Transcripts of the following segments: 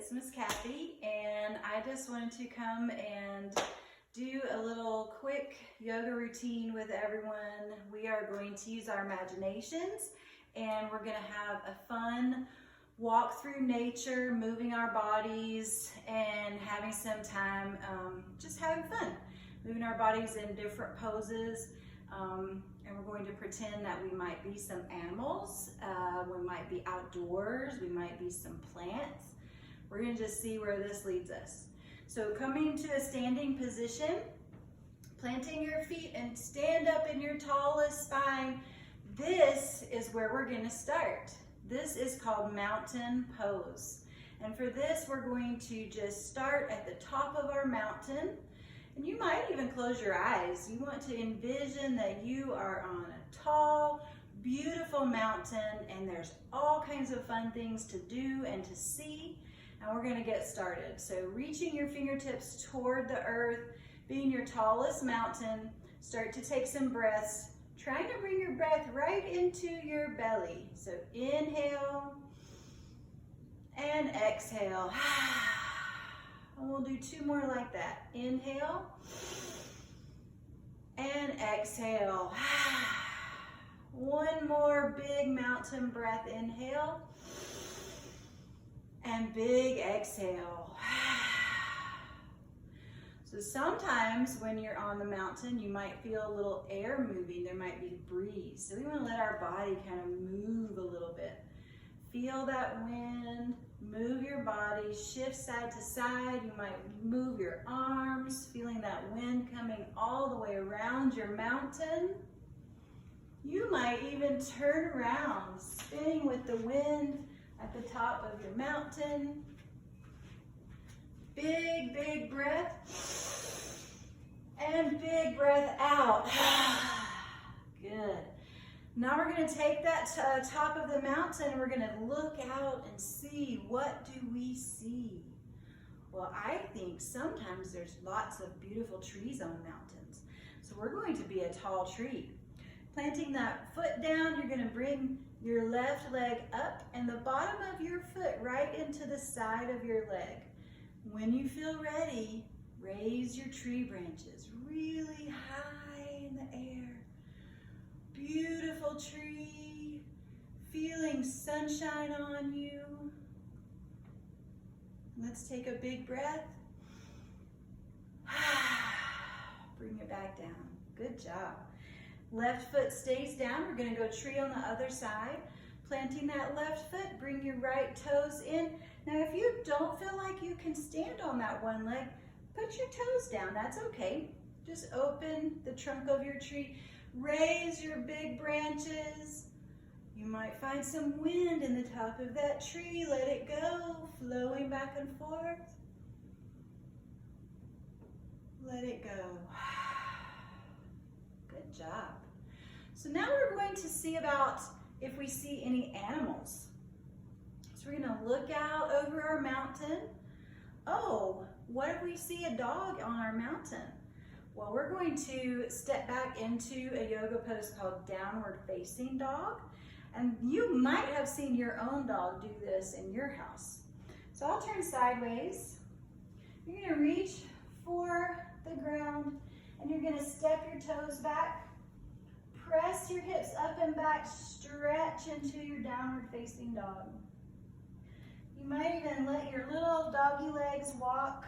it's Miss Kathy, and I just wanted to come and do a little quick yoga routine with everyone. We are going to use our imaginations, and we're going to have a fun walk through nature, moving our bodies and having some time just having fun, moving our bodies in different poses. And we're going to pretend that we might be some animals, we might be outdoors, we might be some plants. We're going to just see where this leads us. So coming to a standing position, planting your feet and stand up in your tallest spine. This is where we're going to start. This is called mountain pose. And for this, we're going to just start at the top of our mountain. And you might even close your eyes. You want to envision that you are on a tall, beautiful mountain, and there's all kinds of fun things to do and to see. And we're going to get started. So reaching your fingertips toward the earth, being your tallest mountain, start to take some breaths, trying to bring your breath right into your belly. So inhale and exhale. And we'll do two more like that. Inhale and exhale. One more big mountain breath. Inhale and big exhale. So sometimes when you're on the mountain, you might feel a little air moving. There might be a breeze. So we want to let our body kind of move a little bit. Feel that wind. Move your body, shift side to side. You might move your arms, feeling that wind coming all the way around your mountain. You might even turn around, spinning with the wind at the top of your mountain. Big, big breath. And big breath out. Good. Now we're going to take that top of the mountain and we're going to look out and see, what do we see? Well, I think sometimes there's lots of beautiful trees on mountains. So we're going to be a tall tree. Planting that foot down, you're going to bring your left leg up and the bottom of your foot right into the side of your leg. When you feel ready, raise your tree branches really high in the air. Beautiful tree, feeling sunshine on you. Let's take a big breath. Bring it back down. Good job. Left foot stays down. We're going to go tree on the other side. Planting that left foot, bring your right toes in. Now, if you don't feel like you can stand on that one leg, put your toes down. That's okay. Just open the trunk of your tree. Raise your big branches. You might find some wind in the top of that tree. Let it go, flowing back and forth. Let it go. Good job. So now we're going to see about if we see any animals. So we're going to look out over our mountain. Oh, what if we see a dog on our mountain? Well, we're going to step back into a yoga pose called downward facing dog. And you might have seen your own dog do this in your house. So I'll turn sideways. You're going to reach for the ground and you're going to step your toes back. Press your hips up and back, stretch into your downward facing dog. You might even let your little doggy legs walk.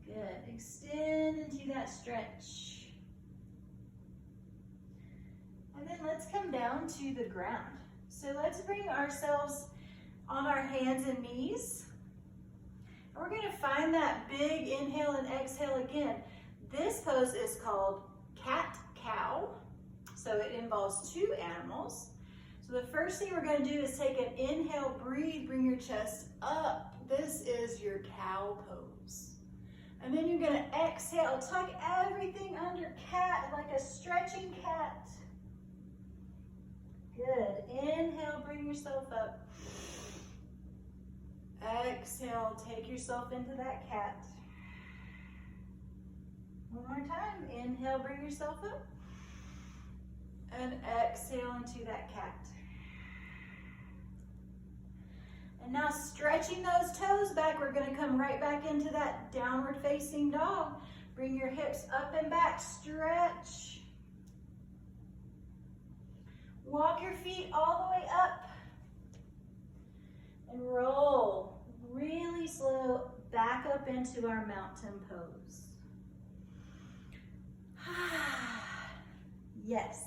Good. Extend into that stretch. And then let's come down to the ground. So let's bring ourselves on our hands and knees. And we're going to find that big inhale and exhale again. This pose is called cat-cow. So it involves two animals. So the first thing we're going to do is take an inhale, breathe, bring your chest up. This is your cow pose. And then you're going to exhale, tuck everything under cat, like a stretching cat. Good. Inhale, bring yourself up. Exhale, take yourself into that cat. One more time. Inhale, bring yourself up. And exhale into that cat. And now stretching those toes back, we're going to come right back into that downward facing dog. Bring your hips up and back, stretch. Walk your feet all the way up and roll really slow back up into our mountain pose. Yes.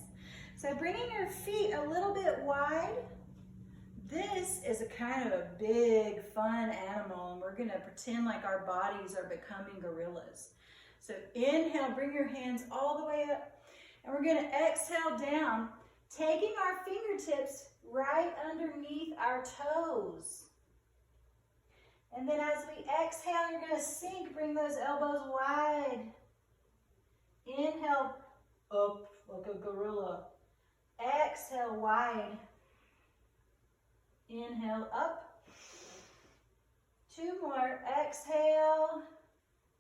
So bringing your feet a little bit wide. This is a kind of a big, fun animal, and we're gonna pretend like our bodies are becoming gorillas. So inhale, bring your hands all the way up, and we're gonna exhale down, taking our fingertips right underneath our toes. And then as we exhale, you're gonna sink, bring those elbows wide. Inhale, up like a gorilla. Exhale, wide. Inhale, up. Two more, exhale.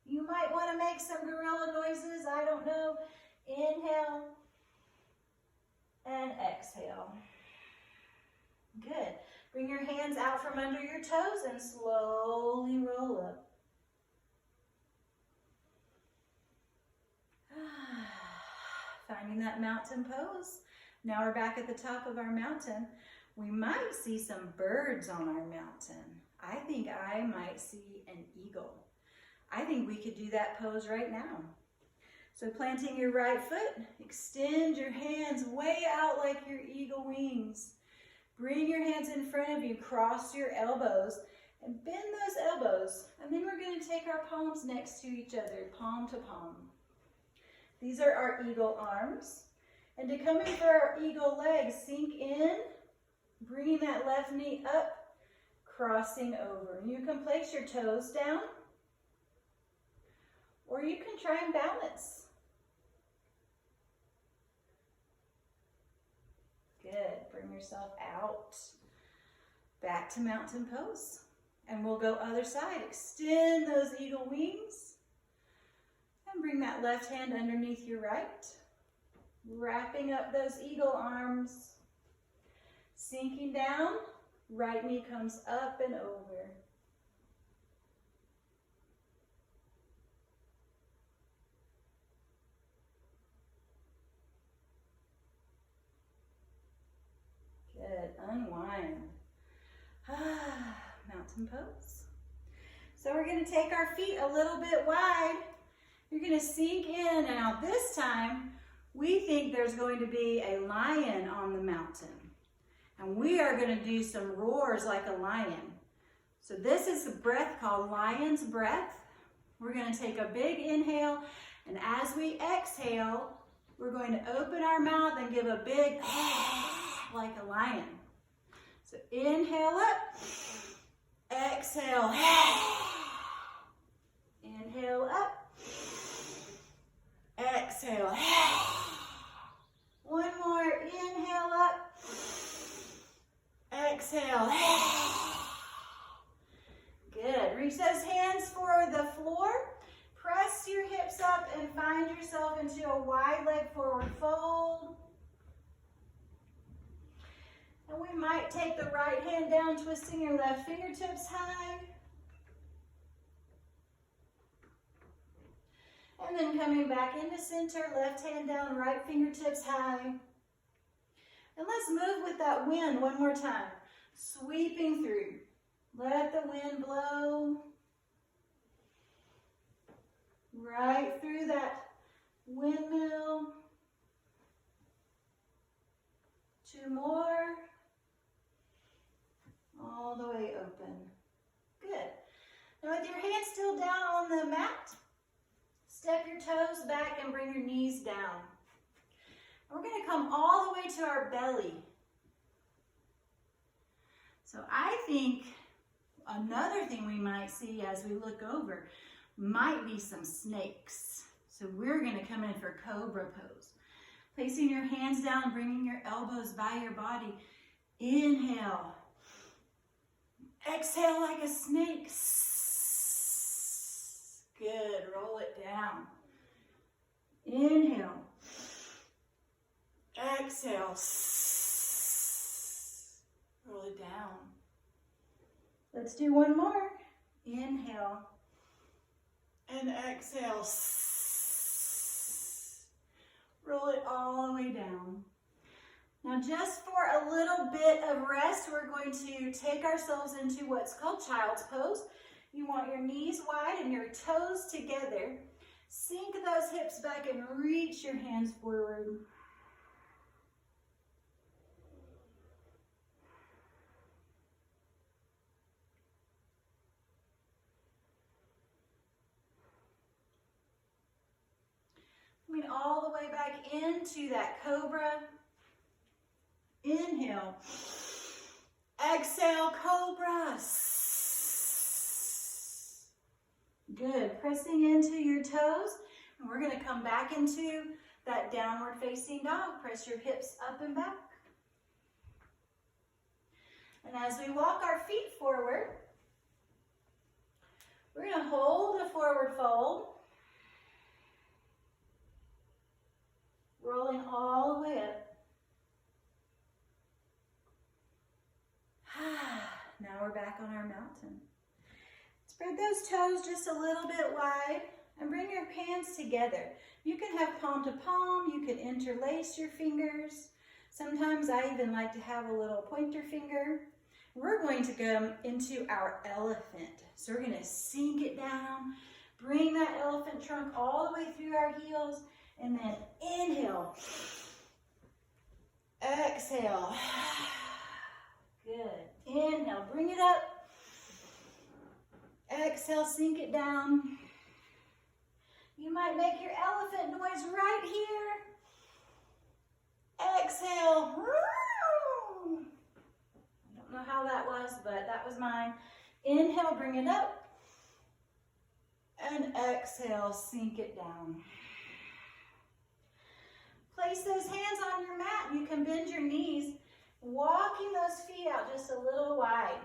You might want to make some gorilla noises, I don't know. Inhale and exhale. Good. Bring your hands out from under your toes and slowly roll up. Finding that mountain pose. Now we're back at the top of our mountain. We might see some birds on our mountain. I think I might see an eagle. I think we could do that pose right now. So planting your right foot, extend your hands way out like your eagle wings. Bring your hands in front of you, cross your elbows, and bend those elbows. And then we're going to take our palms next to each other, palm to palm. These are our eagle arms. And to come in for our eagle legs, sink in, bringing that left knee up, crossing over. You can place your toes down, or you can try and balance. Good. Bring yourself out. Back to mountain pose. And we'll go other side. Extend those eagle wings. And bring that left hand underneath your right. Wrapping up those eagle arms. Sinking down. Right knee comes up and over. Good. Unwind. Mountain pose. So we're going to take our feet a little bit wide. You're going to sink in. Now this time, we think there's going to be a lion on the mountain. And we are going to do some roars like a lion. So this is a breath called lion's breath. We're going to take a big inhale. And as we exhale, we're going to open our mouth and give a big like a lion. So inhale up, exhale, inhale up, exhale. One more, inhale up, exhale. Good. Reach those hands for the floor. Press your hips up and find yourself into a wide leg forward fold. And we might take the right hand down, twisting your left fingertips high. And then coming back into center, left hand down, right fingertips high. And let's move with that wind one more time. Sweeping through. Let the wind blow right through that windmill. Two more. All the way open. Good. Now with your hands still down on the mat, step your toes back and bring your knees down. We're going to come all the way to our belly. So I think another thing we might see as we look over might be some snakes. So we're going to come in for cobra pose. Placing your hands down, bringing your elbows by your body. Inhale. Exhale like a snake. Good. Roll it down. Inhale. exhale. Roll it down. Let's do one more. Inhale. And exhale. Roll it all the way down. Now just for a little bit of rest, we're going to take ourselves into what's called child's pose. You want your knees wide and your toes together. Sink those hips back and reach your hands forward. Coming all the way back into that cobra. Inhale. Exhale, cobra. Good. Pressing into your toes. And we're going to come back into that downward facing dog. Press your hips up and back. And as we walk our feet forward, we're going to hold a forward fold. Rolling all the way up. Now we're back on our mountain. Spread those toes just a little bit wide and bring your hands together. You can have palm to palm. You can interlace your fingers. Sometimes I even like to have a little pointer finger. We're going to go into our elephant. So we're going to sink it down, bring that elephant trunk all the way through our heels, and then inhale. Exhale. Good. Inhale, bring it up. Exhale, sink it down. You might make your elephant noise right here. Exhale. I don't know how that was, but that was mine. Inhale, bring it up. And exhale, sink it down. Place those hands on your mat. You can bend your knees, walking those feet out just a little wide.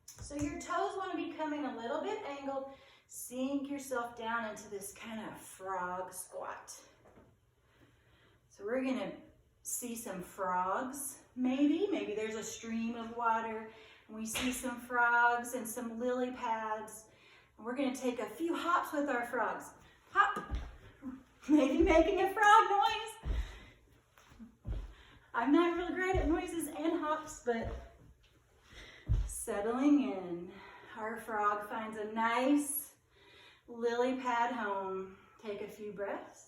So your toes want to be coming a little bit angled. Sink yourself down into this kind of frog squat. So we're going to see some frogs. Maybe there's a stream of water. And we see some frogs and some lily pads. And we're going to take a few hops with our frogs. Hop. Maybe making a frog noise. I'm not really great at noises and hops, but settling in. Our frog finds a nice lily pad home. Take a few breaths.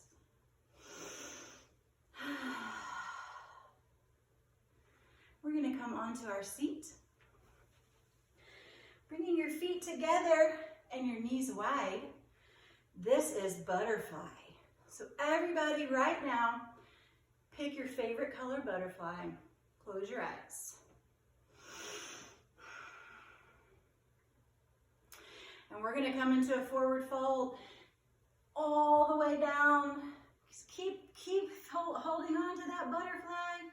We're going to come onto our seat. Bringing your feet together and your knees wide. This is butterfly. So everybody right now, pick your favorite color butterfly. Close your eyes. And we're going to come into a forward fold all the way down. Just keep holding on to that butterfly.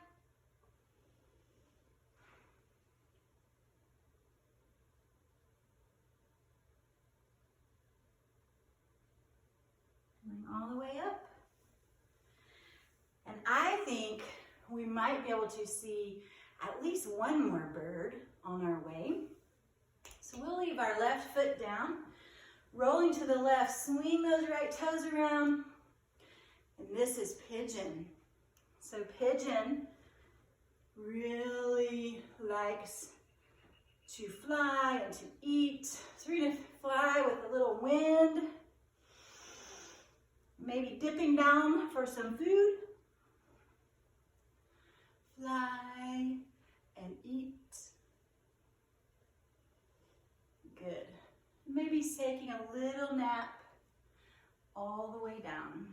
Coming all the way up. And I think we might be able to see at least one more bird on our way. So we'll leave our left foot down, rolling to the left, swing those right toes around. And this is pigeon. So pigeon really likes to fly and to eat. So we're going to fly with a little wind, maybe dipping down for some food. Fly and eat. Good. Maybe taking a little nap all the way down.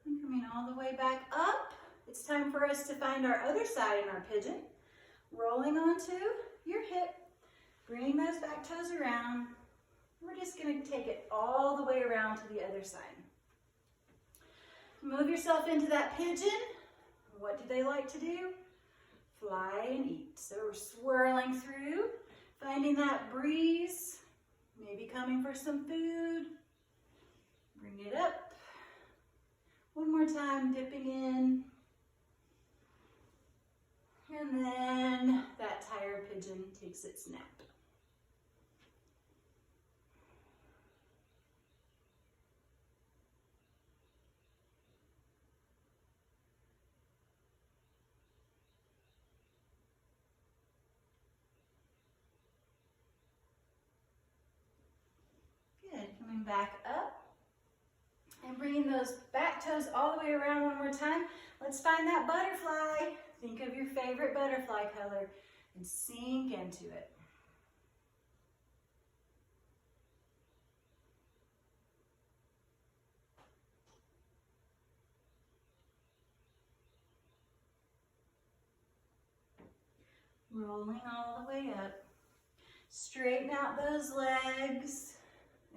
And coming all the way back up, it's time for us to find our other side in our pigeon. Rolling onto your hip, bring those back toes around. We're just going to take it all the way around to the other side. Move yourself into that pigeon. What do they like to do? Fly and eat. So we're swirling through. finding that breeze, maybe coming for some food. Bring it up. One more time, dipping in. And then that tired pigeon takes its nap. Good, coming back up and bringing those back toes all the way around one more time. Let's find that butterfly. Think of your favorite butterfly color and sink into it. Rolling all the way up. Straighten out those legs.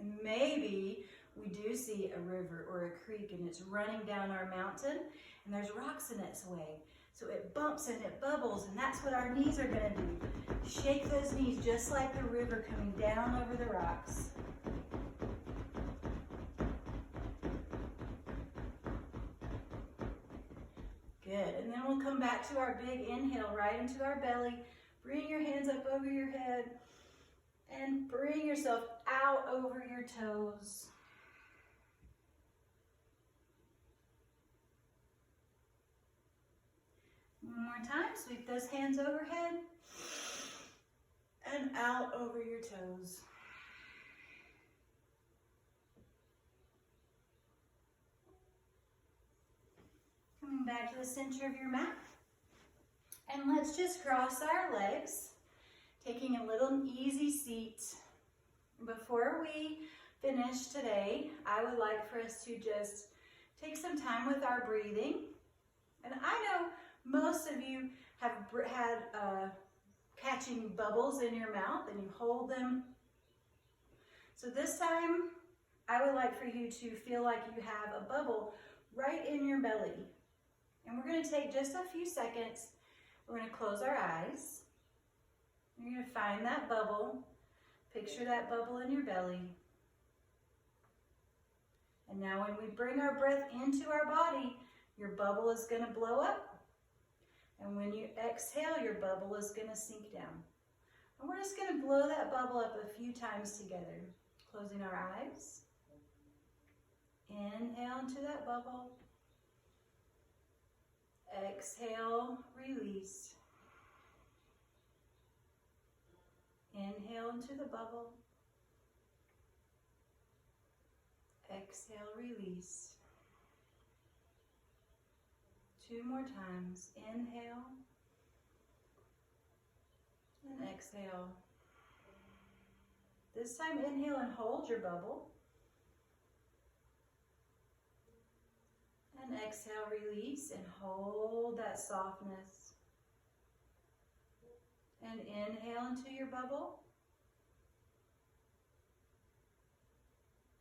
And maybe we do see a river or a creek and it's running down our mountain and there's rocks in its way. So it bumps and it bubbles, and that's what our knees are gonna do. Shake those knees just like the river coming down over the rocks. Good, and then we'll come back to our big inhale right into our belly. Bring your hands up over your head and bring yourself out over your toes. One more time, sweep those hands overhead and out over your toes. Coming back to the center of your mat. And let's just cross our legs, taking a little easy seat. Before we finish today, I would like for us to just take some time with our breathing. And I know most of you have had catching bubbles in your mouth and you hold them. So this time, I would like for you to feel like you have a bubble right in your belly. And we're going to take just a few seconds. We're going to close our eyes. You're going to find that bubble. Picture that bubble in your belly. And now when we bring our breath into our body, your bubble is going to blow up. And when you exhale, your bubble is going to sink down. And we're just going to blow that bubble up a few times together. Closing our eyes. Inhale into that bubble. Exhale, release. Inhale into the bubble. Exhale, release. 2 more times. Inhale and exhale. This time inhale and hold your bubble. And exhale, release and hold that softness. And inhale into your bubble.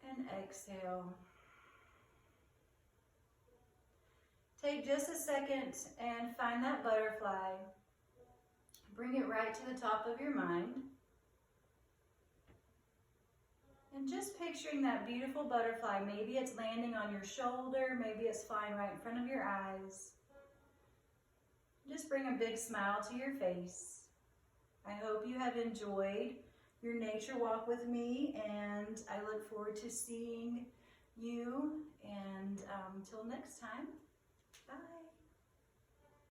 And exhale. Take just a second and find that butterfly. Bring it right to the top of your mind. And just picturing that beautiful butterfly. Maybe it's landing on your shoulder. Maybe it's flying right in front of your eyes. Just bring a big smile to your face. I hope you have enjoyed your nature walk with me, and I look forward to seeing you. And until next time, bye.